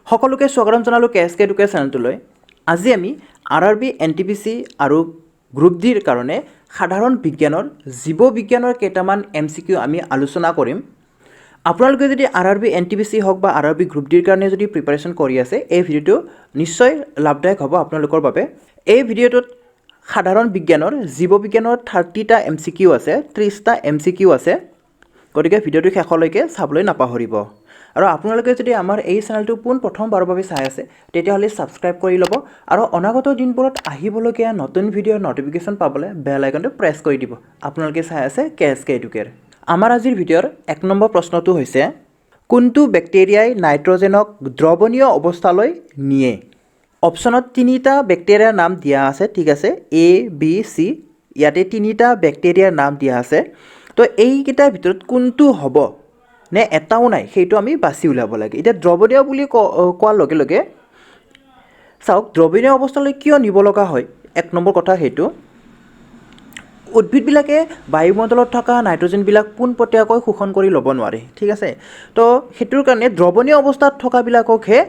সকলোকে স্বাগতম জনালোঁ KSK এডুকেশ্যন চেনেলটোলৈ। আজি আমি RRB NTPC আৰু গ্ৰুপ ডিৰ কাৰণে সাধাৰণ বিজ্ঞানৰ জীৱ বিজ্ঞানৰ কেইটামান MCQ আমি আলোচনা কৰিম। আপোনালোকে যদি RRB NTPC হওক বা RRB গ্ৰুপ ডিৰ কাৰণে যদি প্ৰিপাৰেশ্যন কৰি আছে, এই ভিডিঅ'টো নিশ্চয় লাভদায়ক হ'ব আপোনালোকৰ বাবে। এই ভিডিঅ'টোত সাধাৰণ বিজ্ঞানৰ জীৱ বিজ্ঞানৰ 30টা MCQ আছে, 30টা MCQ আছে। গতিকে ভিডিঅ'টো শেষলৈকে চাবলৈ নাপাহৰিব। আৰু আপোনালোকে যদি আমাৰ এই চেনেলটো প্ৰথমবাৰৰ বাবে চাই আছে তেতিয়াহ'লে ছাবস্ক্ৰাইব কৰি ল'ব আৰু অনাগত দিনবোৰত আহিবলগীয়া নতুন ভিডিঅ'ৰ নটিফিকেশ্যন পাবলৈ বেল আইকনটো প্ৰেছ কৰি দিব। আপোনালোকে চাই আছে KSK এডুকেৰ। আমাৰ আজিৰ ভিডিঅ'ৰ 1 নম্বৰ প্ৰশ্নটো হৈছে, কোনটো বেক্টেৰিয়াই নাইট্ৰজেনক দ্ৰৱণীয় অৱস্থালৈ নিয়ে? অপশ্যনত 3টা বেক্টেৰিয়াৰ নাম দিয়া আছে, ঠিক আছে, A, B, C। ইয়াতে 3টা বেক্টেৰিয়াৰ নাম দিয়া আছে। তো এইকেইটাৰ ভিতৰত কোনটো হ'ব নে এটাও নাই সেইটো আমি বাছি উলিয়াব লাগে। এতিয়া দ্ৰৱণীয় বুলি কোৱাৰ লগে লগে চাওক, দ্ৰৱণীয় অৱস্থালৈ কিয় নিব লগা হয়? 1 নম্বৰ কথা সেইটো, উদ্ভিদবিলাকে বায়ুমণ্ডলত থকা নাইট্ৰজেনবিলাক পোনপটীয়াকৈ শোষণ কৰি ল'ব নোৱাৰে, ঠিক আছে। তো সেইটোৰ কাৰণে দ্ৰৱণীয় অৱস্থাত থকাবিলাককহে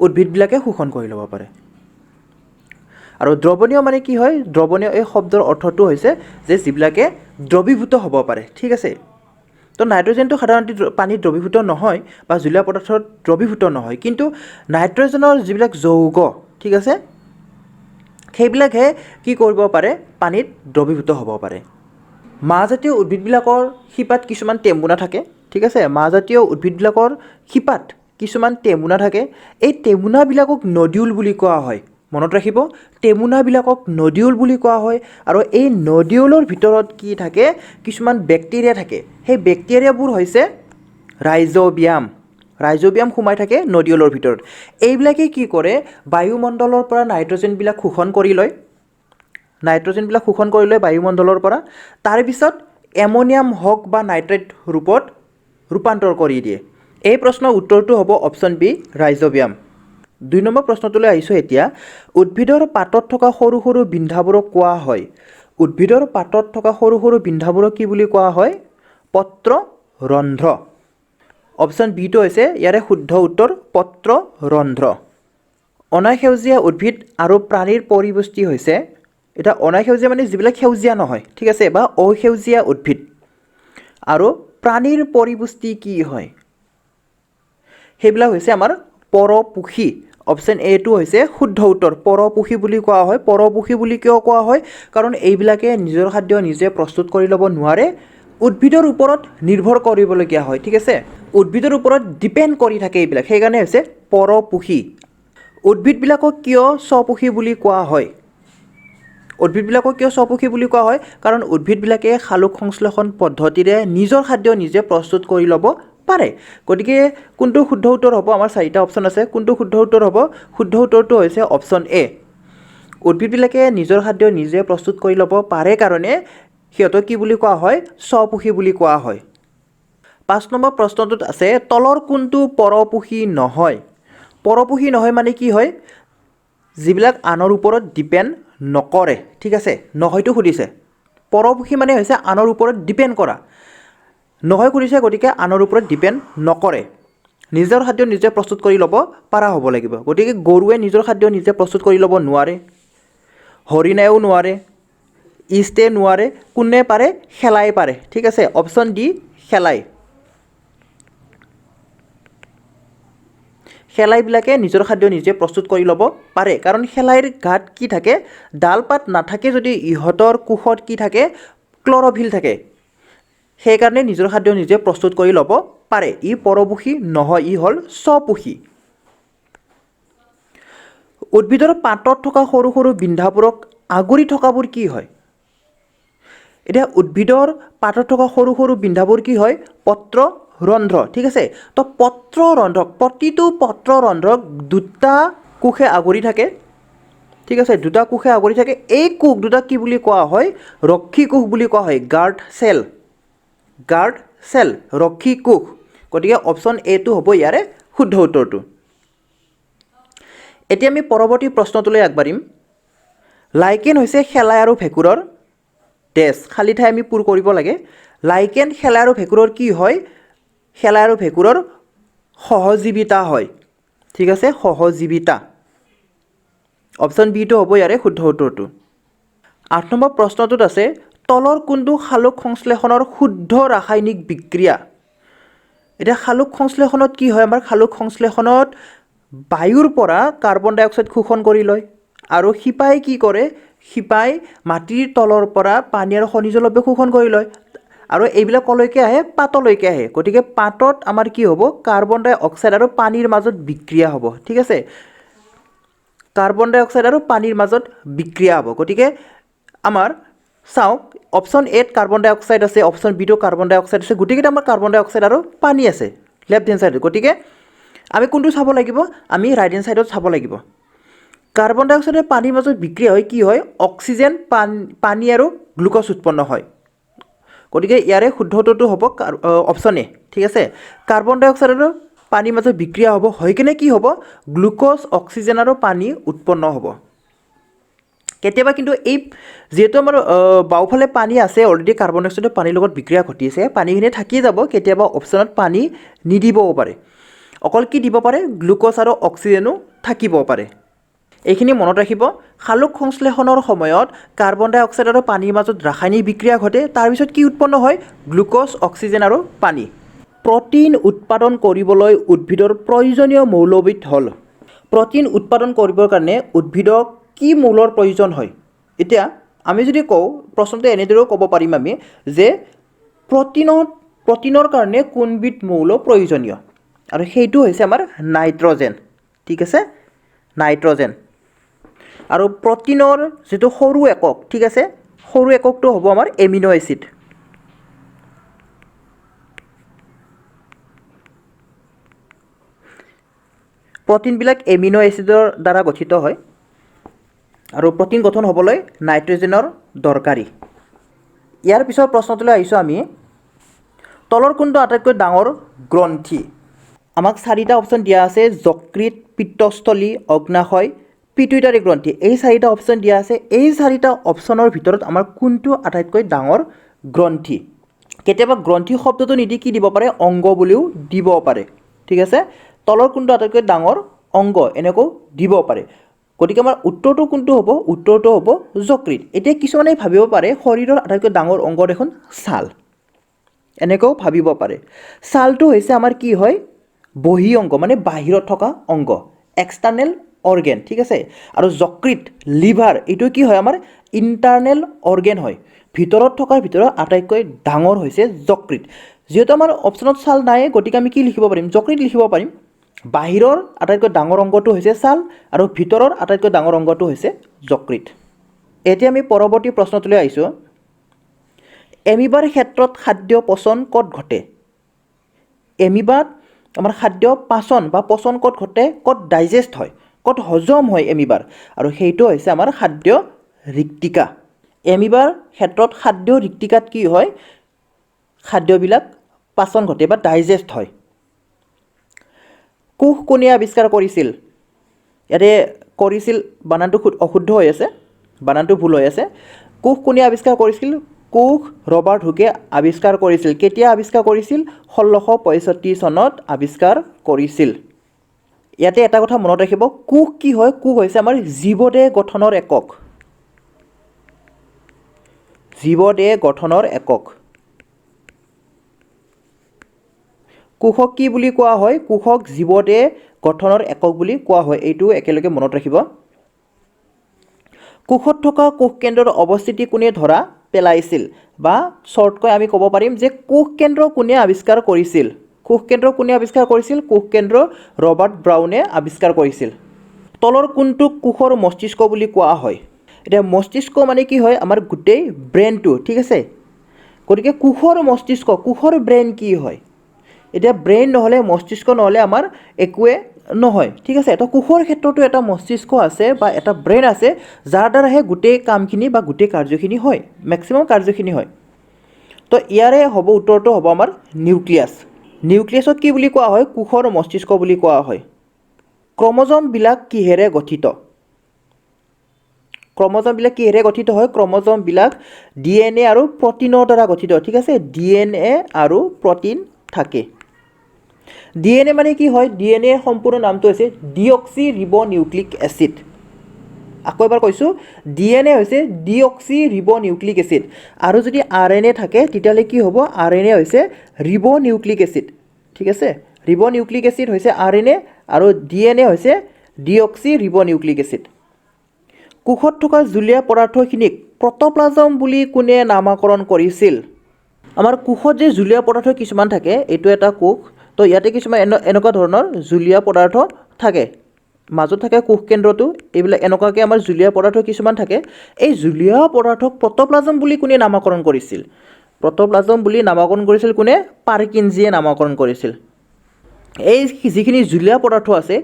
উদ্ভিদবিলাকে শোষণ কৰি ল'ব পাৰে। আৰু দ্ৰৱণীয় মানে কি হয়? দ্ৰৱণীয় এই শব্দৰ অৰ্থটো হৈছে যে যিবিলাকে দ্ৰৱীভূত হ'ব পাৰে, ঠিক আছে। তো নাইট্ৰজেনটো সাধাৰণতে পানীত দ্ৰৱীভূত নহয় বা জলীয় পদাৰ্থত দ্ৰৱীভূত নহয়, কিন্তু নাইট্ৰজেনৰ যিবিলাক যৌগ, ঠিক আছে, সেইবিলাকহে কি কৰিব পাৰে? পানীত দ্ৰৱীভূত হ'ব পাৰে। মাহজাতীয় উদ্ভিদবিলাকৰ শিপাত কিছুমান টেমুনা থাকে, ঠিক আছে। মাহজাতীয় উদ্ভিদবিলাকৰ শিপাত কিছুমান টেমুনা থাকে। এই টেমুনাবিলাকক নডিউল বুলি কোৱা হয়। মনত ৰাখিব, টেমুনাবিলাকক নডিউল বুলি কোৱা হয়। আৰু এই নডিউলৰ ভিতৰত কি থাকে? কিছুমান বেক্টেৰিয়া থাকে। সেই বেক্টেৰিয়াবোৰ হৈছে ৰাইজ'বিয়াম। ৰাইজ'বিয়াম সোমাই থাকে নডিউলৰ ভিতৰত। এইবিলাকে কি কৰে? বায়ুমণ্ডলৰ পৰা নাইট্ৰজেনবিলাক শোষণ কৰি লয়। নাইট্ৰজেনবিলাক শোষণ কৰি লয় বায়ুমণ্ডলৰ পৰা। তাৰপিছত এমনিয়াম হওক বা নাইট্ৰেট ৰূপত ৰূপান্তৰ কৰি দিয়ে। এই প্ৰশ্নৰ উত্তৰটো হ'ব অপশ্যন বি, ৰাইজ'বিয়াম। 2 নম্বৰ প্ৰশ্নটোলৈ আহিছোঁ এতিয়া। উদ্ভিদৰ পাতত থকা সৰু সৰু বিন্ধাবোৰক কোৱা হয়। উদ্ভিদৰ পাতত থকা সৰু সৰু বিন্ধাবোৰক কি বুলি কোৱা হয়? পত্ৰৰন্ধ্ৰ। অপশ্যন বিটো হৈছে ইয়াৰে শুদ্ধ উত্তৰ, পত্ৰৰন্ধ্ৰ। অনাসেউজীয়া উদ্ভিদ আৰু প্ৰাণীৰ পৰিপুষ্টি হৈছে, এতিয়া অনাসেউজীয়া মানে যিবিলাক সেউজীয়া নহয়, ঠিক আছে, বা অসেউজীয়া উদ্ভিদ আৰু প্ৰাণীৰ পৰিপুষ্টি কি হয়? সেইবিলাক হৈছে আমাৰ পৰপোষী। অপশ্যন এটো হৈছে শুদ্ধ উত্তৰ, পৰপোষী বুলি কোৱা হয়। পৰপোষী বুলি কিয় কোৱা হয়? কাৰণ এইবিলাকে নিজৰ খাদ্য নিজে প্ৰস্তুত কৰি ল'ব নোৱাৰে, উদ্ভিদৰ ওপৰত নিৰ্ভৰ কৰিবলগীয়া হয়, ঠিক আছে। উদ্ভিদৰ ওপৰত ডিপেণ্ড কৰি থাকে এইবিলাক, সেইকাৰণে হৈছে পৰপোষী। উদ্ভিদবিলাকক কিয় স্বপোষী বুলি কোৱা হয়? উদ্ভিদবিলাকক কিয় স্বপোষী বুলি কোৱা হয়? কাৰণ উদ্ভিদবিলাকে সালোক সংশ্লেষণ পদ্ধতিৰে নিজৰ খাদ্য নিজে প্ৰস্তুত কৰি ল'ব পাৰে। গতিকে কোনটো শুদ্ধ উত্তৰ হ'ব? আমাৰ 4টা অপশ্যন আছে। কোনটো শুদ্ধ উত্তৰ হ'ব? শুদ্ধ উত্তৰটো হৈছে অপশ্যন এ। উদ্ভিদবিলাকে নিজৰ খাদ্য নিজে প্ৰস্তুত কৰি ল'ব পাৰে কাৰণে সিহঁতক কি বুলি কোৱা হয়? স্বপোষী বুলি কোৱা হয়। 5 নম্বৰ প্ৰশ্নটোত আছে, তলৰ কোনটো পৰপোষী নহয়? পৰপোষী নহয় মানে কি হয়? যিবিলাক আনৰ ওপৰত ডিপেণ্ড নকৰে, ঠিক আছে। নহয়তো সুধিছে। পৰপোষী মানে হৈছে আনৰ ওপৰত ডিপেণ্ড কৰা। নহয় সুধিছে, গতিকে আনৰ ওপৰত ডিপেণ্ড নকৰে। নিজৰ খাদ্য নিজে প্ৰস্তুত কৰি ল'ব পৰা হ'ব লাগিব। গতিকে গৰুৱে নিজৰ খাদ্য নিজে প্ৰস্তুত কৰি ল'ব নোৱাৰে, হৰিণাইও নোৱাৰে, ইষ্টে নোৱাৰে। কোনে পাৰে? শেলাই পাৰে, ঠিক আছে। অপশ্যন ডি, শেলাই। শেলাইবিলাকে নিজৰ খাদ্য নিজে প্ৰস্তুত কৰি ল'ব পাৰে, কাৰণ শেলাইৰ গাত কি থাকে? ডাল পাত নাথাকে যদি ইহঁতৰ কোষত কি থাকে? ক্লৰ'ফিল থাকে। সেইকাৰণে নিজৰ খাদ্য নিজে প্ৰস্তুত কৰি ল'ব পাৰে। ই পৰপোষী নহয়, ই হ'ল স্বপোষী। উদ্ভিদৰ পাতত থকা সৰু সৰু বিন্ধাবোৰক আগুৰি থকাবোৰ কি হয়? এতিয়া উদ্ভিদৰ পাতত থকা সৰু সৰু বিন্ধাবোৰ কি হয়? পত্ৰৰন্ধ্ৰ, ঠিক আছে। তো পত্ৰৰন্ধ্ৰক, প্ৰতিটো পত্ৰৰন্ধ্ৰক 2টা কোষে আগুৰি থাকে, ঠিক আছে। 2টা কোষে আগুৰি থাকে। এই কোষ দুটাক কি বুলি কোৱা হয়? ৰক্ষী কোষ বুলি কোৱা হয়। গাৰ্ড চেল, গাৰ্ড চেল, ৰক্ষী কোষ। গতিকে অপশ্যন এটো হ'ব ইয়াৰে শুদ্ধ উত্তৰটো। এতিয়া আমি পৰৱৰ্তী প্ৰশ্নটোলৈ আগবাঢ়িম। লাইকেন হৈছে শেলাই আৰু ভেঁকুৰৰ ডেছ, খালী ঠাই আমি পূৰ কৰিব লাগে। লাইকেন, শেলাই আৰু ভেঁকুৰৰ কি হয়? শেলাই আৰু ভেঁকুৰৰ সহজীৱিতা হয়। ঠিক আছে, সহজীৱিতা। অপশ্যন বিটো হ'ব ইয়াৰে শুদ্ধ উত্তৰটো। 8 নম্বৰ প্ৰশ্নটোত আছে তলৰ কোনটো সালোক সংশ্লেষণৰ শুদ্ধ ৰাসায়নিক বিক্ৰিয়া। এতিয়া সালোক সংশ্লেষণত কি হয়, আমাৰ সালোক সংশ্লেষণত বায়ুৰ পৰা কাৰ্বন ডাই অক্সাইড শোষণ কৰি লয় আৰু শিপাই কি কৰে, শিপাই মাটিৰ তলৰ পৰা পানী আৰু খনিজ লৱ্য শোষণ কৰি লয় আৰু এইবিলাক কলৈকে আহে, পাতলৈকে আহে। গতিকে পাতত আমাৰ কি হ'ব, কাৰ্বন ডাই অক্সাইড আৰু পানীৰ মাজত বিক্ৰিয়া হ'ব। ঠিক আছে, কাৰ্বন ডাই অক্সাইড আৰু পানীৰ মাজত বিক্ৰিয়া হ'ব। গতিকে আমাৰ চাওক, অপশ্যন এত কাৰ্বন ডাই অক্সাইড আছে, অপশ্যন বিটো কাৰ্বন ডাই অক্সাইড আছে, গোটেইকেইটা আমাৰ কাৰ্বন ডাই অক্সাইড আৰু পানী আছে লেফ্ট হেণ্ড ছাইডত। গতিকে আমি কোনটো চাব লাগিব, আমি ৰাইট হেণ্ড ছাইডত চাব লাগিব। কাৰ্বন ডাই অক্সাইড আৰু পানীৰ মাজত বিক্ৰিয়া হয়, কি হয়, অক্সিজেন, পানী আৰু গ্লুক'জ উৎপন্ন হয়। গতিকে ইয়াৰে শুদ্ধটো হ'ব অপশ্যন এ। ঠিক আছে, কাৰ্বন ডাই অক্সাইড আৰু পানীৰ মাজত বিক্ৰিয়া হ'ব, হৈ কিনে কি হ'ব, গ্লুক'জ, অক্সিজেন আৰু পানী উৎপন্ন হ'ব। কেতিয়াবা কিন্তু এই যিহেতু আমাৰ বাওঁফালে পানী আছে অলৰেডি, কাৰ্বন ডাই অক্সাইডৰ পানীৰ লগত বিক্ৰিয়া ঘটিছে, পানীখিনি থাকি যাব, কেতিয়াবা অপশ্যনত পানী নিদিবও পাৰে, অকল কি দিব পাৰে, গ্লুক'জ আৰু অক্সিজেনো থাকিব পাৰে। এইখিনি মনত ৰাখিব। সালোক সংশ্লেষণৰ সময়ত কাৰ্বন ডাই অক্সাইড আৰু পানীৰ মাজত ৰাসায়নিক বিক্ৰিয়া ঘটে, তাৰপিছত কি উৎপন্ন হয়, গ্লুক'জ, অক্সিজেন আৰু পানী। প্ৰ'টিন উৎপাদন কৰিবলৈ উদ্ভিদৰ প্ৰয়োজনীয় মৌলবিধ হ'ল। প্ৰ'টিন উৎপাদন কৰিবৰ কাৰণে উদ্ভিদক কি মৌলৰ প্ৰয়োজন হয়। এতিয়া আমি যদি কওঁ, প্ৰশ্নটো এনেদৰেও ক'ব পাৰিম আমি যে প্ৰ'টিনৰ কাৰণে কোনবিধ মৌল প্ৰয়োজনীয়, আৰু সেইটো হৈছে আমাৰ নাইট্ৰজেন। ঠিক আছে, নাইট্ৰজেন। আৰু প্ৰ'টিনৰ যিটো সৰু একক, ঠিক আছে, সৰু এককটো হ'ব আমাৰ এমিনো এচিড। প্ৰ'টিনবিলাক এমিনো এচিডৰ দ্বাৰা গঠিত হয় আৰু প্ৰ'টিন গঠন হ'বলৈ নাইট্ৰজেনৰ দৰকাৰী। ইয়াৰ পিছৰ প্ৰশ্নটোলৈ আহিছোঁ আমি, তলৰ কোনটো আটাইতকৈ ডাঙৰ গ্ৰন্থি। আমাক 4টা অপশ্যন দিয়া আছে, যকৃত, পিত্তস্থলী, অগ্নাশয়, পিটুইটাৰী গ্ৰন্থি। এই 4টা অপশ্যন দিয়া আছে। এই 4টা অপশ্যনৰ ভিতৰত আমাৰ কোনটো আটাইতকৈ ডাঙৰ গ্ৰন্থি। কেতিয়াবা গ্ৰন্থি শব্দটো নিদি কি দিব পাৰে, অংগ বুলিও দিব পাৰে। ঠিক আছে, তলৰ কোনটো আটাইতকৈ ডাঙৰ অংগ এনেকৈও দিব পাৰে। গতিকে আমাৰ উত্তৰটো কোনটো হ'ব, উত্তৰটো হ'ব যকৃত। এতিয়া কিছুমানে ভাবিব পাৰে শৰীৰৰ আটাইতকৈ ডাঙৰ অংগ দেখোন ছাল, এনেকৈও ভাবিব পাৰে। ছালটো হৈছে আমাৰ কি হয়, বহি অংগ, মানে বাহিৰত থকা অংগ, এক্সটাৰ্নেল অৰ্গেন। ঠিক আছে, আৰু যকৃত, লিভাৰ, এইটো কি হয়, আমাৰ ইণ্টাৰনেল অৰ্গেন হয়। ভিতৰত থকাৰ ভিতৰত আটাইতকৈ ডাঙৰ হৈছে যকৃত। যিহেতু আমাৰ অপশ্যনত ছাল নাই, গতিকে আমি কি লিখিব পাৰিম, যকৃত লিখিব পাৰিম। বাহিৰৰ আটাইতকৈ ডাঙৰ অংগটো হৈছে ছাল আৰু ভিতৰৰ আটাইতকৈ ডাঙৰ অংগটো হৈছে যকৃত। এতিয়া আমি পৰৱৰ্তী প্ৰশ্নটোলৈ আহিছোঁ। এমিবাৰ ক্ষেত্ৰত খাদ্য পচন ক'ত ঘটে। এমিবাত আমাৰ খাদ্য পাচন বা পচন ক'ত ঘটে, ক'ত ডাইজেষ্ট হয়, ক'ত হজম হয় এমিবাৰ, আৰু সেইটো হৈছে আমাৰ খাদ্য ৰিক্তিকা। এমিবাৰ ক্ষেত্ৰত খাদ্য ৰিক্তিকাত কি হয়, খাদ্যবিলাক পাচন ঘটে বা ডাইজেষ্ট হয়। কোষ কোনে আৱিষ্কাৰ কৰিছিল। ইয়াতে কৰিছিল বানানটো অশুদ্ধ হৈ আছে, বানানটো ভুল হৈ আছে। কোষ কোনে আৱিষ্কাৰ কৰিছিল, কোষ ৰবাৰ্ট হুকে আৱিষ্কাৰ কৰিছিল। কেতিয়া আৱিষ্কাৰ কৰিছিল, 1665 চনত আৱিষ্কাৰ কৰিছিল। ইয়াতে এটা কথা মনত ৰাখিব, কোষ কি হয়, কোষ হৈছে আমাৰ জীৱদেহ গঠনৰ একক, জীৱদেহ গঠনৰ একক। কোষক কি বুলি কোৱা হয়, কোষক জীৱদেহ গঠনৰ একক বুলি কোৱা হয়। এইটো একেলগে মনত ৰাখিব। কোষত থকা কোষ কেন্দ্ৰৰ অৱস্থিতি কোনে ধৰা পেলাইছিল, বা শ্বৰ্টকৈ আমি ক'ব পাৰিম যে কোষ কেন্দ্ৰ কোনে আৱিষ্কাৰ কৰিছিল। কোষ কেন্দ্ৰ কোনে আৱিষ্কাৰ কৰিছিল, কোষ কেন্দ্ৰ ৰবাৰ্ট ব্ৰাউনে আৱিষ্কাৰ কৰিছিল। তলৰ কোনটোক কোষৰ মস্তিষ্ক বুলি কোৱা হয়। এতিয়া মস্তিষ্ক মানে কি হয়, আমাৰ গোটেই ব্ৰেইনটো। ঠিক আছে, গতিকে কোষৰ মস্তিষ্ক, কোষৰ ব্ৰেইন কি হয়। এতিয়া ব্ৰেইন নহ'লে, মস্তিষ্ক নহ'লে আমাৰ একোৱে নহয়। ঠিক আছে, তো কোষৰ ক্ষেত্ৰতো এটা মস্তিষ্ক আছে বা এটা ব্ৰেইন আছে, যাৰ দ্বাৰাহে গোটেই কামখিনি বা গোটেই কাৰ্যখিনি হয়, মেক্সিমাম কাৰ্যখিনি হয়। তো ইয়াৰে হ'ব উত্তৰটো হ'ব আমাৰ নিউক্লিয়াছ। নিউক্লিয়াছক কি বুলি কোৱা হয়, কোষৰ মস্তিষ্ক বুলি কোৱা হয়। ক্ৰমজমবিলাক কিহেৰে গঠিত। ক্ৰমজমবিলাক কিহেৰে গঠিত হয়, ক্ৰমজমবিলাক DNA আৰু প্ৰ'টিনৰ দ্বাৰা গঠিত। ঠিক আছে, DNA আৰু প্ৰ'টিন থাকে। DNA মানে কি হয় DNA সম্পূৰ্ণ নামটো হৈছে ডিঅক্সি ৰিবনিউক্লিক এচিড আকৌ এবাৰ কৈছোঁ DNA হৈছে ডিঅক্সি ৰিবনিউক্লিক এচিড আৰু যদি RNA থাকে তেতিয়াহ'লে কি হ'ব RNA হৈছে ৰিবনিউক্লিক এচিড ঠিক আছে ৰিবনিউক্লিক এচিড হৈছে RNA আৰু DNA হৈছে ডিঅক্সি ৰিবনিউক্লিক এচিড কোষত থকা জুলীয়া পদাৰ্থখিনিক প্ৰট'প্লাজম বুলি কোনে নামাকৰণ কৰিছিল আমাৰ কোষত যে জুলীয়া পদাৰ্থ কিছুমান থাকে এইটো এটা কোষ তো ইয়াতে কিছুমান এনেকুৱা ধৰণৰ জুলীয়া পদাৰ্থ থাকে মাজত থাকে কোষ কেন্দ্ৰটো এইবিলাক এনেকুৱাকৈ আমাৰ জুলীয়া পদাৰ্থ কিছুমান থাকে এই জুলীয়া পদাৰ্থক প্ৰট'প্লাজম বুলি কোনে নামাকৰণ কৰিছিল প্ৰট'প্লাজম বুলি নামাকৰণ কৰিছিল কোনে পাৰ্কিনজিয়ে নামাকৰণ কৰিছিল এই যিখিনি জুলীয়া পদাৰ্থ আছে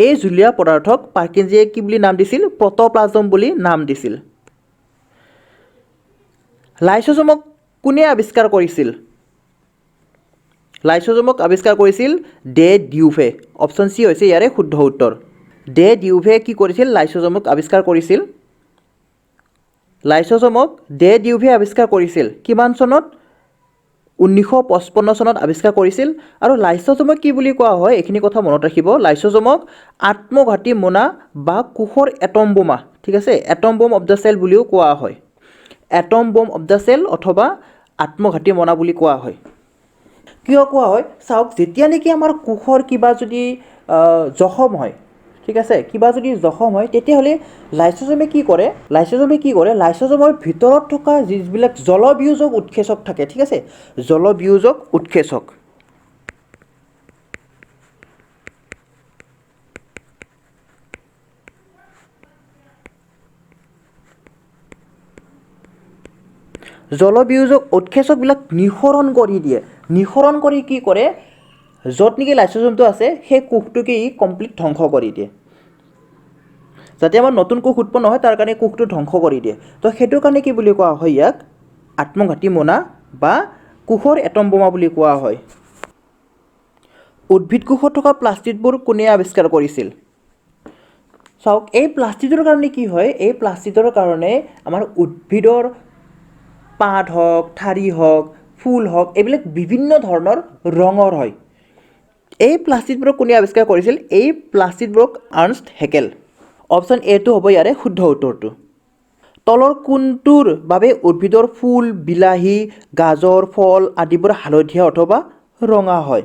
এই জুলীয়া পদাৰ্থক পাৰ্কিনজিয়ে কি বুলি নাম দিছিল প্ৰট'প্লাজম বুলি নাম দিছিল লাইসোজোমক কোনে আৱিষ্কাৰ কৰিছিল লাইসোজোমক আৱিষ্কাৰ কৰিছিল ডে ডিউভে অপশ্যন চি হৈছে ইয়াৰে শুদ্ধ উত্তৰ ডে ডিউভে কি কৰিছিল লাইসোজোমক আৱিষ্কাৰ কৰিছিল লাইসোজোমক ডে ডিউভে আৱিষ্কাৰ কৰিছিল কিমান চনত 1955 চনত আৱিষ্কাৰ কৰিছিল আৰু লাইসোজোমক কি বুলি কোৱা হয় এইখিনি কথা মনত ৰাখিব লাইসোজোমক আত্মঘাতী মোনা বা কোষৰ এটম বোমা ঠিক আছে এটম বম অফ দ্য সেল বুলিও কোৱা হয় এটম বম অফ দ্য সেল অথবা আত্মঘাতী মোনা বুলি কোৱা হয় কিয় কোৱা হয় চাওক যেতিয়া নেকি আমাৰ কোষৰ কিবা যদি জখম হয় ঠিক আছে কিবা যদি জখম হয় তেতিয়াহ'লে লাইসোজোমে কি কৰে লাইসোজোমৰ ভিতৰত থকা যিবিলাক জলবিয়োজক উৎসেচক থাকে ঠিক আছে জলবিয়োজক উৎসেচক জলবিয়োজক উৎসেচকবিলাক নিঃসৰণ কৰি কি কৰে য'ত নেকি লাইসোজোমটো আছে সেই কোষটোকে ই কমপ্লিট ধ্বংস কৰি দিয়ে যাতে আমাৰ নতুন কোষ উৎপন্ন হয় তাৰ কাৰণে কোষটো ধ্বংস কৰি দিয়ে তো সেইটোৰ কাৰণে কি বুলি কোৱা হয় ইয়াক আত্মঘাতী মোনা বা কোষৰ এটম বোমা বুলি কোৱা হয় উদ্ভিদ কোষত থকা প্লাষ্টিডবোৰ কোনে আৱিষ্কাৰ কৰিছিল চাওক এই প্লাষ্টিডৰ কাৰণে কি হয় এই প্লাষ্টিডৰ কাৰণে আমাৰ উদ্ভিদৰ পাত হওক ঠাৰি হওক ফুল হওক এইবিলাক বিভিন্ন ধৰণৰ ৰঙৰ হয় এই প্লাষ্টিডবোৰক কোনে আৱিষ্কাৰ কৰিছিল এই প্লাষ্টিডবোৰক আৰ্নষ্ট হেকেল অপশ্যন এটো হ'ব ইয়াৰে শুদ্ধ উত্তৰটো তলৰ কোনটোৰ বাবে উদ্ভিদৰ ফুল বিলাহী গাজৰ ফল আদিবোৰ হালধীয়া অথবা ৰঙা হয়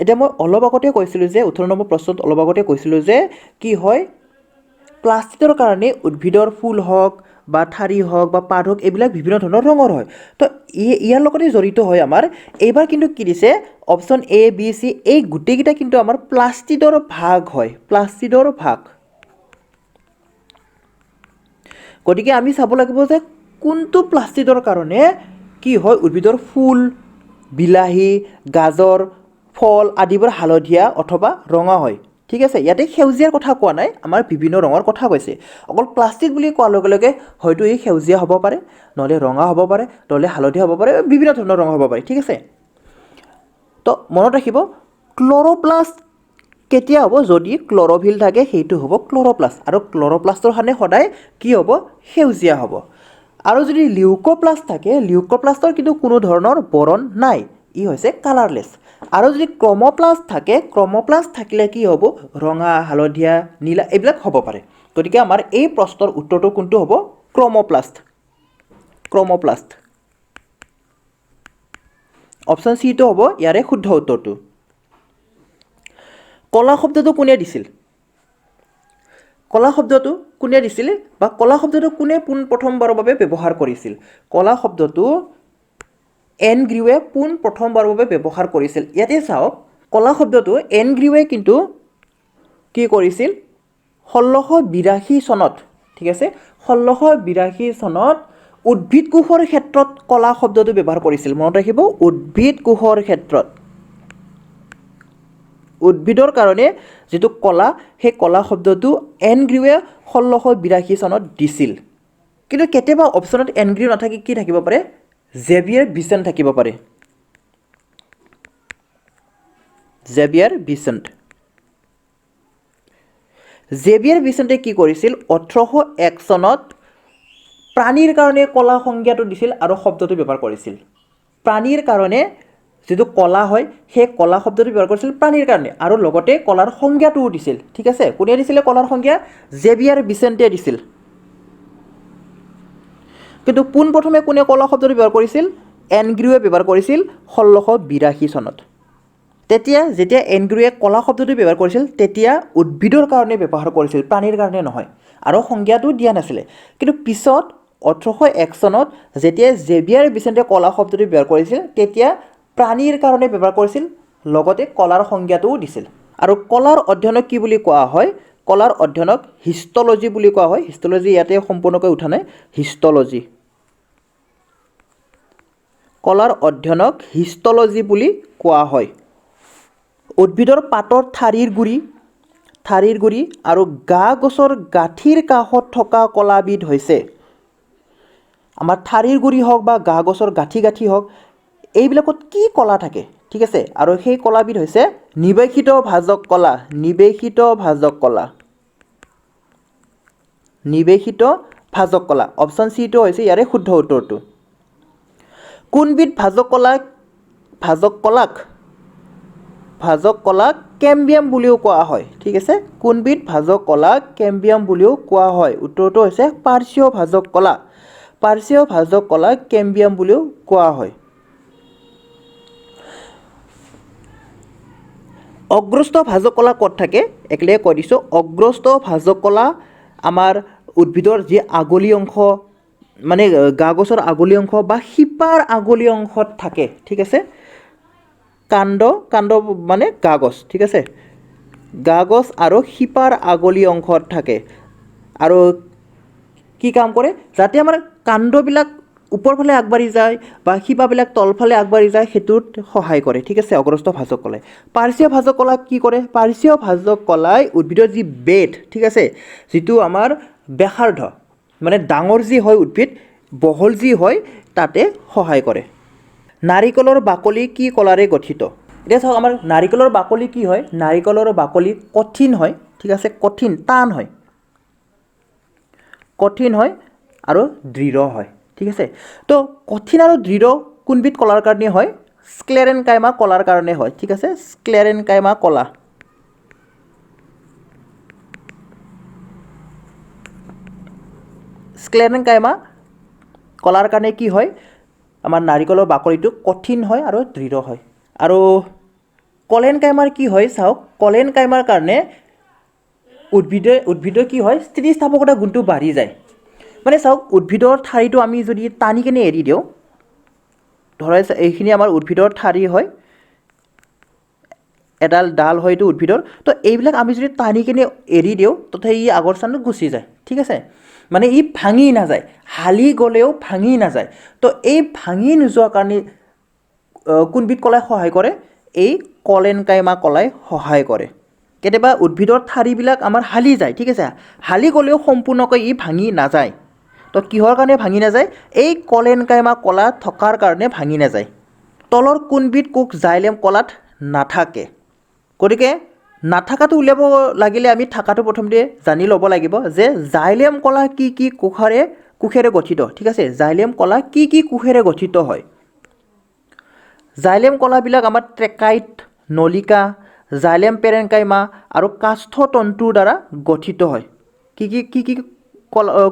এতিয়া মই অলপ আগতে কৈছিলোঁ যে 18 নম্বৰ প্ৰশ্নত অলপ আগতে কৈছিলোঁ যে কি হয় প্লাষ্টিডৰ কাৰণে উদ্ভিদৰ ফুল হওক বা ঠাৰি হওক বা পাত হওক এইবিলাক বিভিন্ন ধৰণৰ ৰঙৰ হয় তো ইয়াৰ লগতে জড়িত হয় আমাৰ এইবাৰ কিন্তু কি দিছে অপশ্যন এ বি চি এই গোটেইকেইটা কিন্তু আমাৰ প্লাষ্টিডৰ ভাগ হয় প্লাষ্টিডৰ ভাগ গতিকে আমি চাব লাগিব যে কোনটো প্লাষ্টিডৰ কাৰণে কি হয় উদ্ভিদৰ ফুল বিলাহী গাজৰ ফল আদিবোৰ হালধীয়া অথবা ৰঙা হয় ঠিক আছে ইয়াতে সেউজীয়াৰ কথা কোৱা নাই আমাৰ বিভিন্ন ৰঙৰ কথা কৈছে অকল প্লাষ্টিক বুলি কোৱাৰ লগে লগে হয়তো এই সেউজীয়া হ'ব পাৰে নহ'লে ৰঙা হ'ব পাৰে নহ'লে হালধীয়া হ'ব পাৰে বিভিন্ন ধৰণৰ ৰঙ হ'ব পাৰে ঠিক আছে তো মনত ৰাখিব ক্ল'ৰ'প্লাষ্ট কেতিয়া হ'ব যদি ক্ল'ৰ'ফিল থাকে সেইটো হ'ব ক্ল'ৰ'প্লাষ্ট আৰু ক্ল'ৰ'প্লাষ্টৰ কাৰণে সদায় কি হ'ব সেউজীয়া হ'ব আৰু যদি লিউকোপ্লাষ্ট থাকে লিউকোপ্লাষ্টৰ কিন্তু কোনো ধৰণৰ বৰণ নাই ই হৈছে কালাৰলেছ আৰু যদি ক্ৰম'প্লাষ্ট থাকে ক্ৰম'প্লাষ্ট থাকিলে কি হ'ব ৰঙা হালধীয়া নীলা এইবিলাক হ'ব পাৰে গতিকে আমাৰ এই প্ৰশ্নৰ উত্তৰটো কোনটো হ'ব ক্ৰম'প্লাষ্ট অপশ্যন চিটো হ'ব ইয়াৰে শুদ্ধ উত্তৰটো কলা শব্দটো কোনে দিছিল কলা শব্দটো কোনে দিছিল বা কলা শব্দটো কোনে প্ৰথমবাৰৰ বাবে ব্যৱহাৰ কৰিছিল কলা শব্দটো এন গ্ৰিৱে প্ৰথমবাৰৰ বাবে ব্যৱহাৰ কৰিছিল ইয়াতে চাওক কলা শব্দটো এন গ্ৰিৱে কিন্তু কি কৰিছিল 1682 চনত ঠিক আছে 1682 চনত উদ্ভিদ কোষৰ ক্ষেত্ৰত কলা শব্দটো ব্যৱহাৰ কৰিছিল মনত ৰাখিব উদ্ভিদ কোষৰ ক্ষেত্ৰত উদ্ভিদৰ কাৰণে যেটো কলা সেই কলা শব্দটো এন গ্ৰিৱে 1682 চনত দিছিল কিন্তু কেতিয়াবা অপশ্যনত এন গ্ৰিউ নাথাকি কি থাকিব পাৰে জেভিয়াৰ বিচেণ্ট থাকিব পাৰে জেভিয়াৰ বিচেণ্টে কি কৰিছিল 1801 চনত প্ৰাণীৰ কাৰণে কলা সংজ্ঞাটো দিছিল আৰু শব্দটো ব্যৱহাৰ কৰিছিল প্ৰাণীৰ কাৰণে যিটো কলা হয় সেই কলা শব্দটো ব্যৱহাৰ কৰিছিল প্ৰাণীৰ কাৰণে আৰু লগতে কলাৰ সংজ্ঞাটোও দিছিল ঠিক আছে কোনে দিছিলে কলাৰ সংজ্ঞা জেভিয়াৰ বিচেণ্টে দিছিল কিন্তু পোনপ্ৰথমে কোনে কলা শব্দটো ব্যৱহাৰ কৰিছিল এনগ্ৰিউৱে ব্যৱহাৰ কৰিছিল 1682 চনত তেতিয়া যেতিয়া এনগ্ৰিউৱে কলা শব্দটো ব্যৱহাৰ কৰিছিল তেতিয়া উদ্ভিদৰ কাৰণে ব্যৱহাৰ কৰিছিল প্ৰাণীৰ কাৰণে নহয় আৰু সংজ্ঞাটো দিয়া নাছিলে কিন্তু পিছত 1801 চনত যেতিয়া জেভিয়াৰ বিচেণ্টে কলা শব্দটো ব্যৱহাৰ কৰিছিল তেতিয়া প্ৰাণীৰ কাৰণে ব্যৱহাৰ কৰিছিল লগতে কলাৰ সংজ্ঞাটোও দিছিল আৰু কলাৰ অধ্যয়নক কি বুলি কোৱা হয় কলাৰ অধ্যয়নক হিষ্টলজি বুলি কোৱা হয় হিষ্টলজি ইয়াতে সম্পূৰ্ণকৈ উঠা নাই হিষ্টলজি কলাৰ অধ্যয়নক হিষ্টলজি বুলি কোৱা হয় উদ্ভিদৰ পাতৰ ঠাৰিৰ গুৰি আৰু গা গছৰ গাঁঠিৰ কাষত থকা কলাবিধ হৈছে আমাৰ ঠাৰিৰ গুৰি হওক বা গা গছৰ গাঁঠি হওক এইবিলাকত কি কলা থাকে ঠিক আছে আৰু সেই কলাবিধ হৈছে নিৱেশিত ভাজক কলা অপশ্যন চিটো হৈছে ইয়াৰে শুদ্ধ উত্তৰটো কোনবিধ ভাজক কলাক কেম্বিয়াম বুলিও কোৱা হয় ঠিক আছে কোনবিধ ভাজক কলাক কেম্বিয়াম বুলিও কোৱা হয় উত্তৰটো হৈছে পাৰ্শ্বীয় ভাজক কলাক কেম্বিয়াম বুলিও কোৱা হয় অগ্ৰস্থ ভাজক কলা ক'ত থাকে একেলগে কৈ দিছোঁ অগ্ৰস্থ ভাজক কলা আমাৰ উদ্ভিদৰ যি আগলি অংশ মানে গা গছৰ আগলি অংশ বা শিপাৰ আগলি অংশত থাকে ঠিক আছে কাণ্ড মানে গা গছ ঠিক আছে গা গছ আৰু শিপাৰ আগলি অংশত থাকে আৰু কি কাম কৰে যাতে আমাৰ কাণ্ডবিলাক ওপৰফালে আগবাঢ়ি যায় বা শিপাবিলাক তলফালে আগবাঢ়ি যায় সেইটোত সহায় কৰে ঠিক আছে অগ্ৰস্থ ভাজক কলাই পাৰ্শ্বীয় ভাজক কলা কি কৰে পাৰ্শ্বীয় ভাজক কলাই উদ্ভিদৰ যি বেদ ঠিক আছে যিটো আমাৰ ব্যাসাৰ্ধ মানে ডাঙৰ যি হয় উদ্ভিদ বহল যি হয় তাতে সহায় কৰে নাৰিকলৰ বাকলি কি কলাৰে গঠিত এতিয়া চাওক আমাৰ নাৰিকলৰ বাকলি কি হয় নাৰিকলৰ বাকলি কঠিন হয় ঠিক আছে টান হয় আৰু দৃঢ় হয় ঠিক আছে তো কঠিন আৰু দৃঢ় কোনবিধ কলাৰ কাৰণে হয় স্ক্লেৰেনকাইমা কলাৰ কাৰণে হয় ঠিক আছে স্ক্লেৰেনকাইমা কলাৰ কাৰণে কি হয় আমাৰ নাৰিকলৰ বাকলিটো কঠিন হয় আৰু দৃঢ় হয় আৰু কলেনকাইমাৰ কি হয় চাওক কলেনকাইমাৰ কাৰণে উদ্ভিদৰ কি হয় স্থিতিস্থাপকতা গুণটো বাঢ়ি যায় মানে চাওক উদ্ভিদৰ ঠাৰিটো আমি যদি টানি কেনে এৰি দিওঁ ধৰা এইখিনি আমাৰ উদ্ভিদৰ ঠাৰি হয় এডাল ডাল হয় এইটো উদ্ভিদৰ তো এইবিলাক আমি যদি টানি কেনে এৰি দিওঁ তথাপি ই আগৰ স্থানত গুচি যায় ঠিক আছে মানে ই ভাঙি নাযায় হালি গ'লেও ভাঙি নাযায় তো এই ভাঙি নোযোৱাৰ কাৰণে কোনবিধ কলাই সহায় কৰে এই কলেনকাইমা কলাই সহায় কৰে কেতিয়াবা উদ্ভিদৰ ঠাৰিবিলাক আমাৰ হালি যায় ঠিক আছে হালি গ'লেও সম্পূৰ্ণকৈ ই ভাঙি নাযায় তো কিহৰ কাৰণে ভাঙি নাযায় এই কলেনকাইমা কলা থকাৰ কাৰণে ভাঙি নাযায় তলৰ কোনবিধ কোষ জাইলেম কলাত নাথাকে গতিকে নাথাকাটো উলিয়াব লাগিলে আমি থাকাটো প্ৰথমতে জানি ল'ব লাগিব যে জাইলেম কলা কি কোষেৰে গঠিত ঠিক আছে জাইলেম কলা কি কোষেৰে গঠিত হয় জাইলেম কলাবিলাক আমাৰ ট্ৰেকাইট নলিকা জাইলেম পেৰেনকাইমা আৰু কাষ্ঠতন্তুৰ দ্বাৰা গঠিত হয় কি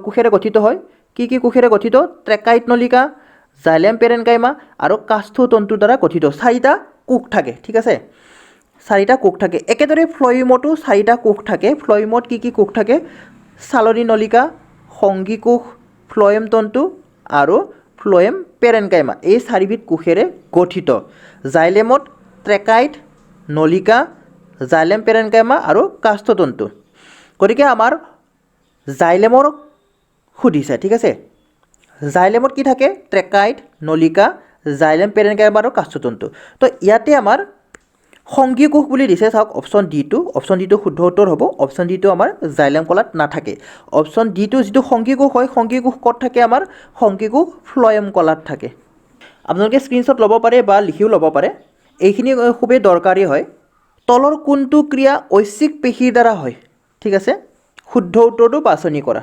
কোষেৰে গঠিত হয় কি কোষেৰে গঠিত ট্ৰেকাইট নলিকা জাইলেম পেৰেনকাইমা আৰু কাষ্ঠতন্তুৰ দ্বাৰা গঠিত চাৰিটা কোষ থাকে ঠিক আছে চাৰিটা কোষ থাকে একেদৰে ফ্লইমতো চাৰিটা কোষ থাকে ফ্লইমত কি কোষ থাকে চালনী নলিকা সংগী কোষ ফ্লয়েম তন্তু আৰু ফ্লয়েম পেৰেনকাইমা এই চাৰিবিধ কোষেৰে গঠিত জাইলেমত ট্ৰেকাইট নলিকা জাইলেম পেৰেনকাইমা আৰু কাষ্ঠতন্তু গতিকে আমাৰ জাইলেমৰ সুধিছে ঠিক আছে জাইলেমত কি থাকে ট্ৰেকাইট নলিকা জাইলেম পেৰেনকাইমা আৰু কাষ্ঠতন্তু তো ইয়াতে আমাৰ সংগী কোষ বুলি দিছে চাওক অপশ্যন ডিটো শুদ্ধ উত্তৰ হ'ব অপশ্যন ডিটো আমাৰ জাইলেম কলাত নাথাকে অপশ্যন ডিটো যিটো সংগী কোষ হয় সংগী কোষ ক'ত থাকে আমাৰ সংগী কোষ ফ্লয়েম কলাত থাকে আপোনালোকে স্ক্ৰীনশ্বট ল'ব পাৰে বা লিখিও ল'ব পাৰে এইখিনি খুবেই দৰকাৰী হয় তলৰ কোনটো ক্ৰিয়া ঐচ্ছিক পেশীৰ দ্বাৰা হয় ঠিক আছে শুদ্ধ উত্তৰটো বাছনি কৰা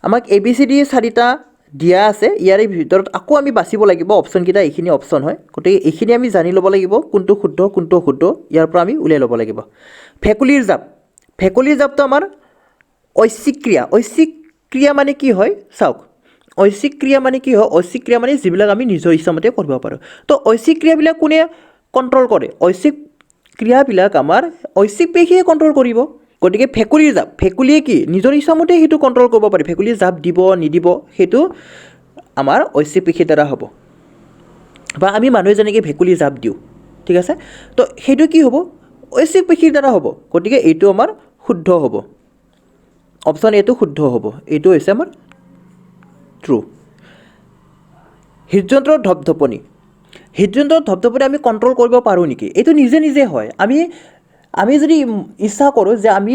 আমাক ABCD চাৰিটা দিয়া আছে ইয়াৰে ভিতৰত আকৌ আমি বাচিব লাগিব অপশ্যনকেইটা এইখিনি অপশ্যন হয় গতিকে এইখিনি আমি জানি ল'ব লাগিব কোনটো শুদ্ধ কোনটো অশুদ্ধ ইয়াৰ পৰা আমি উলিয়াই ল'ব লাগিব ভেকুলীৰ জাপটো আমাৰ ঐচ্ছিক ক্ৰিয়া মানে কি হয় চাওক ঐচ্ছিক ক্ৰিয়া মানে যিবিলাক আমি নিজৰ ইচ্ছামতে কৰিব পাৰোঁ তো ঐচ্ছিক ক্ৰিয়াবিলাক কোনে কণ্ট্ৰল কৰে ঐচ্ছিক ক্ৰিয়াবিলাক আমাৰ ঐচ্ছিক পেশীয়ে কণ্ট্ৰল কৰিব গতিকে ভেকুলীয়ে কি নিজৰ ইচ্ছামতে সেইটো কণ্ট্ৰল কৰিব পাৰে ভেকুলীয়ে জাপ দিব নিদিব সেইটো আমাৰ ঐচ্ছিক পেশীৰ দ্বাৰা হ'ব বা আমি মানুহে যেনেকৈ ভেকুলী জাপ দিওঁ ঠিক আছে তো সেইটো কি হ'ব ঐচ্ছিক পেশীৰ দ্বাৰা হ'ব গতিকে এইটো আমাৰ শুদ্ধ হ'ব অপশ্যন এটো শুদ্ধ হ'ব এইটো হৈছে আমাৰ ট্ৰু হৃদযন্ত্ৰৰ ধপধপনি আমি কণ্ট্ৰল কৰিব পাৰোঁ নেকি এইটো নিজে হয় আমি যদি ইচ্ছা কৰোঁ যে আমি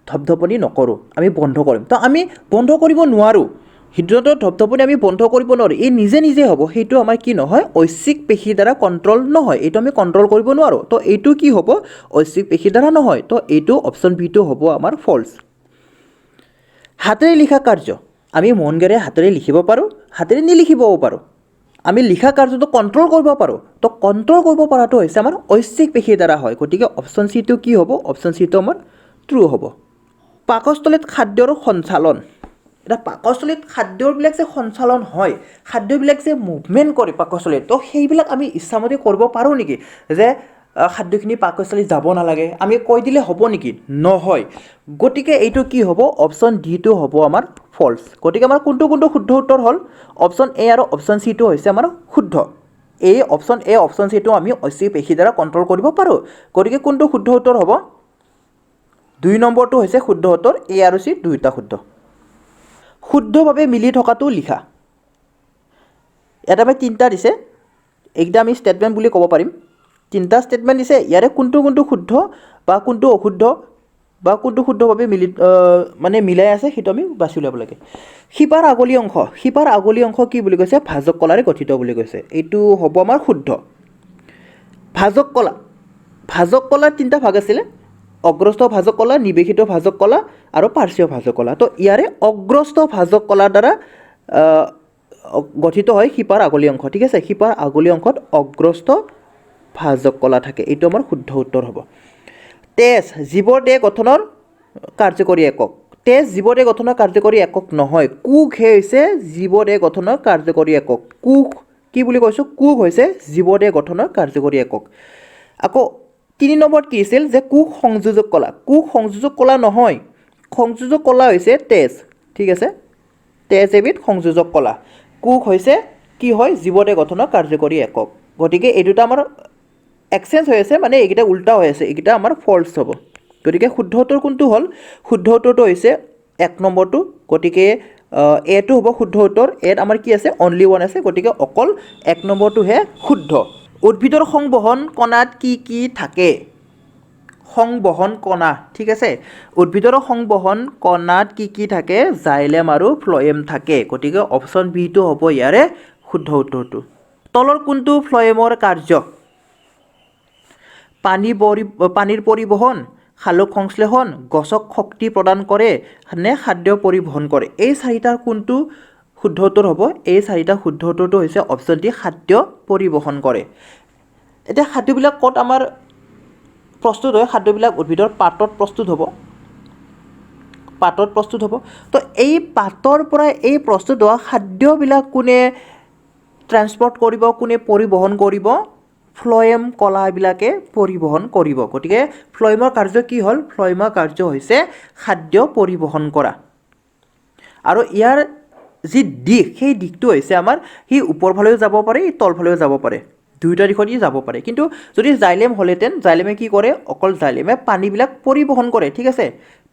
ধপধপনি নকৰোঁ আমি বন্ধ কৰিম তো আমি বন্ধ কৰিব নোৱাৰোঁ হৃদযন্ত্ৰৰ ধপধপনি আমি বন্ধ কৰিব নোৱাৰোঁ এই নিজে হ'ব সেইটো আমাৰ কি নহয় ঐচ্ছিক পেশীৰ দ্বাৰা কণ্ট্ৰল নহয় এইটো আমি কণ্ট্ৰল কৰিব নোৱাৰোঁ তো এইটো কি হ'ব ঐচ্ছিক পেশীৰ দ্বাৰা নহয় তো এইটো অপশ্যন বিটো হ'ব আমাৰ ফল্ছ হাতেৰে লিখা কাৰ্য আমি মন গেৰে হাতেৰে লিখিব পাৰোঁ হাতেৰে নিলিখিবও পাৰোঁ আমি লিখা কাৰ্যটো কণ্ট্ৰল কৰিব পাৰোঁ তো কণ্ট্ৰল কৰিব পৰাটো হৈছে আমাৰ ঐচ্ছিক পেশীৰ দ্বাৰা হয় গতিকে অপশ্যন চিটো কি হ'ব অপশ্যন চিটো আমাৰ ট্ৰু হ'ব পাকস্থলীত খাদ্যৰ সঞ্চালন এটা পাকস্থলীত খাদ্যবিলাক যে সঞ্চালন হয় খাদ্যবিলাক যে মুভমেণ্ট কৰে পাকস্থলীত তো সেইবিলাক আমি ইচ্ছামতে কৰিব পাৰোঁ নেকি যে খাদ্যখিনি পাকস্থলীত যাব নালাগে আমি কৈ দিলে হ'ব নেকি নহয় গতিকে এইটো কি হ'ব অপশ্যন ডিটো হ'ব আমাৰ ফল্ছ গতিকে আমাৰ কোনটো শুদ্ধ উত্তৰ হ'ল অপশ্যন এ আৰু অপশ্যন চিটো হৈছে আমাৰ শুদ্ধ অপশ্যন এ অপশ্যন চিটো আমি ঐচ্ছিক পেশীৰ দ্বাৰা কণ্ট্ৰল কৰিব পাৰোঁ গতিকে কোনটো শুদ্ধ উত্তৰ হ'ব 2 নম্বৰটো হৈছে শুদ্ধ উত্তৰ এ আৰু চি দুয়োটা শুদ্ধভাৱে মিলি থকাটো লিখা ইয়াত আমি 3টা দিছে এইকেইটা আমি ষ্টেটমেণ্ট বুলি ক'ব পাৰিম 3টা ষ্টেটমেণ্ট দিছে ইয়াৰে কোনটো শুদ্ধ বা কোনটো অশুদ্ধ বা কোনটো শুদ্ধভাৱে মিলাই আছে সেইটো আমি বাছি উলিয়াব লাগে শিপাৰ আগলি অংশ কি বুলি কৈছে ভাজক কলাৰে গঠিত বুলি কৈছে এইটো হ'ব আমাৰ শুদ্ধ ভাজক কলাৰ 3টা ভাগ আছিলে অগ্ৰস্থ ভাজক কলা নিৱেশিত ভাজক কলা আৰু পাৰ্শ্বীয় ভাজক কলা তো ইয়াৰে অগ্ৰস্থ ভাজক কলাৰ দ্বাৰা গঠিত হয় শিপাৰ আগলি অংশ ঠিক আছে শিপাৰ আগলি অংশত অগ্ৰস্থ ভাজক কলা থাকে এইটো আমাৰ শুদ্ধ উত্তৰ হ'ব তেজ জীৱৰ দেহ গঠনৰ কাৰ্যকৰী একক নহয় কোষহে হৈছে জীৱ দেহ গঠনৰ কাৰ্যকৰী একক কোষ কি বুলি কৈছোঁ কোষ হৈছে জীৱ দেহ গঠনৰ কাৰ্যকৰী একক আকৌ 3 নম্বৰত কি আছিল যে কোষ সংযোজক কলা নহয় সংযোজক কলা হৈছে তেজ ঠিক আছে তেজ এবিধ সংযোজক কলা কোষ হৈছে কি হয় জীৱ দেহ গঠনৰ কাৰ্যকৰী একক গতিকে এই দুটা আমাৰ এক্সচেঞ্জ হৈ আছে মানে এইকেইটা উল্টা হৈ আছে এইকেইটা আমাৰ ফল্ছ হ'ব গতিকে শুদ্ধ উত্তৰ কোনটো হ'ল শুদ্ধ উত্তৰটো হৈছে 1 নম্বৰটো গতিকে এটো হ'ব শুদ্ধ উত্তৰ এত আমাৰ কি আছে অনলি 1 আছে গতিকে অকল 1 নম্বৰটোহে শুদ্ধ উদ্ভিদৰ সংবহন কণাত কি থাকে সংবহন কণা ঠিক আছে উদ্ভিদৰ সংবহন কণাত কি থাকে জাইলেম আৰু ফ্লয়েম থাকে গতিকে অপশ্যন বিটো হ'ব ইয়াৰে শুদ্ধ উত্তৰটো তলৰ কোনটো ফ্লয়েমৰ কাৰ্য পানীৰ পৰিবহন সালোক সংশ্লেষণ গছক শক্তি প্ৰদান কৰে নে খাদ্য পৰিবহন কৰে এই চাৰিটাৰ কোনটো শুদ্ধ উত্তৰ হ'ব এই চাৰিটা শুদ্ধ উত্তৰটো হৈছে অপশ্যন ডি খাদ্য পৰিবহন কৰে এতিয়া খাদ্যবিলাক ক'ত আমাৰ প্ৰস্তুত হয় খাদ্যবিলাক উদ্ভিদৰ পাতত প্ৰস্তুত হ'ব তো এই পাতৰ পৰা এই প্ৰস্তুত হোৱা খাদ্যবিলাক কোনে ট্ৰান্সপৰ্ট কৰিব কোনে পৰিবহন কৰিব ফ্লয়েম কলাবিলাকে পৰিবহন কৰিব গতিকে ফ্লয়েমৰ কাৰ্য কি হ'ল ফ্লয়েমৰ কাৰ্য হৈছে খাদ্য পৰিবহন কৰা আৰু ইয়াৰ যি দিশ সেই দিশটো হৈছে আমাৰ সি ওপৰ ফালেও যাব পাৰে তল ফালেও যাব পাৰে দুইটা দিশত যাব পাৰে কিন্তু যদি জাইলেম হ'লেতেন জাইলেমে কি কৰে অকল জাইলেমে পানীবিলাক পৰিবহন কৰে ঠিক আছে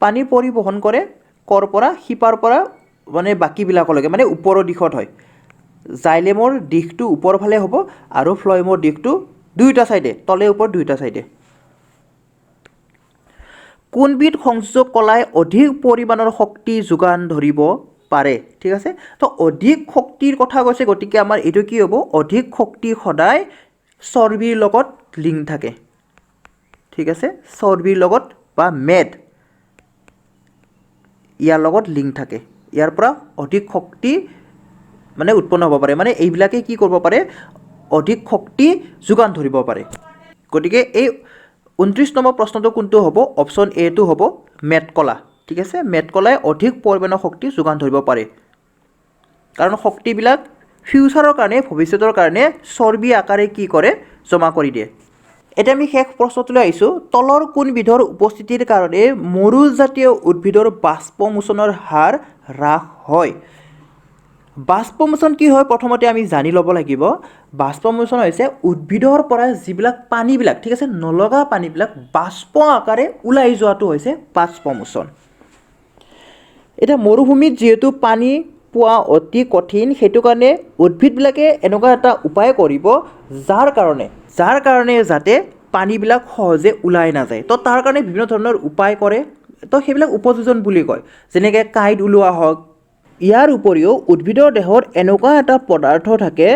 পানী পৰিবহন কৰে কৰ পৰা শিপাৰ পৰা মানে বাকীবিলাকলৈকে মানে ওপৰৰ দিশত হয় জাইলেমৰ দিশটো ওপৰ ফালে হ'ব আৰু ফ্লয়েমৰ দিশটো দুইটা সাইডে তলে ওপৰ দুইটা সাইডে কোনবিধ সংযোজক কলাই অধিক পৰিমাণৰ শক্তি যোগান ধৰিব পাৰে ঠিক আছে তো অধিক শক্তিৰ কথা কৈছে গতিকে আমাৰ এইটো কি হ'ব অধিক শক্তি সদায় চৰ্বিৰ লগত লিংক থাকে ঠিক আছে চৰ্বিৰ লগত বা মেদ ইয়াৰ লগত লিংক থাকে ইয়াৰ পৰা অধিক শক্তি মানে উৎপন্ন হ'ব পাৰে, মানে এইবিলাকে কি কৰিব পাৰে অধিক শক্তি যোগান ধৰিব পাৰে। গতিকে এই 29 নম্বৰ প্ৰশ্নটো কোনটো হ'ব? অপশ্যন এটো হ'ব মেটকলা। ঠিক আছে, মেটকলাই অধিক পৰিমাণৰ শক্তি যোগান ধৰিব পাৰে, কাৰণ শক্তিবিলাক ফিউচাৰৰ কাৰণে, ভৱিষ্যতৰ কাৰণে চৰ্বি আকাৰে কি কৰে জমা কৰি দিয়ে। এতিয়া আমি শেষ প্ৰশ্নটোলৈ আহিছোঁ। তলৰ কোনবিধৰ উপস্থিতিৰ কাৰণে মৰুজাতীয় উদ্ভিদৰ বাষ্পমোচনৰ হাৰ হ্ৰাস হয়? বাষ্পমোচন কি হয় প্ৰথমতে আমি জানি ল'ব লাগিব। বাষ্পমোচন হৈছে উদ্ভিদৰ পৰা যিবিলাক পানীবিলাক, ঠিক আছে, নলগা পানীবিলাক বাষ্প আকাৰে ওলাই যোৱাটো হৈছে বাষ্পমোচন। এতিয়া মৰুভূমিত যিহেতু পানী পোৱা অতি কঠিন, সেইটো কাৰণে উদ্ভিদবিলাকে এনেকুৱা এটা উপায় কৰিব যাৰ কাৰণে যাতে পানীবিলাক সহজে ওলাই নাযায়। তো তাৰ কাৰণে বিভিন্ন ধৰণৰ উপায় কৰে, তো সেইবিলাক উপযোজন বুলি কয়, যেনেকৈ কাঁইট ওলোৱা হওক। ইয়াৰ উপৰিও উদ্ভিদৰ দেহত এনেকুৱা এটা পদাৰ্থ থাকে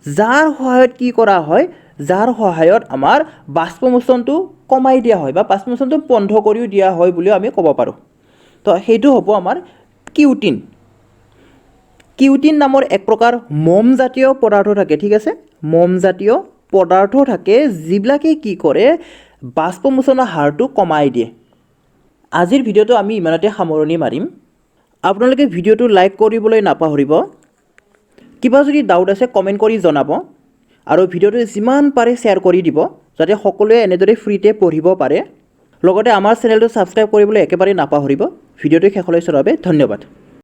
যাৰ সহায়ত কি কৰা হয়, যাৰ সহায়ত আমাৰ বাষ্পমোচনটো কমাই দিয়া হয় বা বাষ্পমোচনটো বন্ধ কৰিও দিয়া হয় বুলিও আমি ক'ব পাৰোঁ। তো সেইটো হ'ব আমাৰ কিউটিন। কিউটিন নামৰ এক প্ৰকাৰ মমজাতীয় পদাৰ্থ থাকে, ঠিক আছে, মমজাতীয় পদাৰ্থ থাকে যিবিলাকে কি কৰে বাষ্পমোচনৰ হাৰটো কমাই দিয়ে। আজিৰ ভিডিঅ'টো আমি ইমানতে সামৰণি মাৰিম। আপোনালোকে ভিডিঅ'টো লাইক কৰিবলৈ নাপাহৰিব। কিবা যদি ডাউট আছে কমেণ্ট কৰি জনাব, আৰু ভিডিঅ'টো যিমান পাৰে শ্বেয়াৰ কৰি দিব যাতে সকলোৱে এনেদৰে ফ্ৰীতে পঢ়িব পাৰে। লগতে আমাৰ চেনেলটো ছাবস্ক্ৰাইব কৰিবলৈ একেবাৰে নাপাহৰিব। ভিডিঅ'টো শেষলৈ চোৱাৰ বাবে ধন্যবাদ।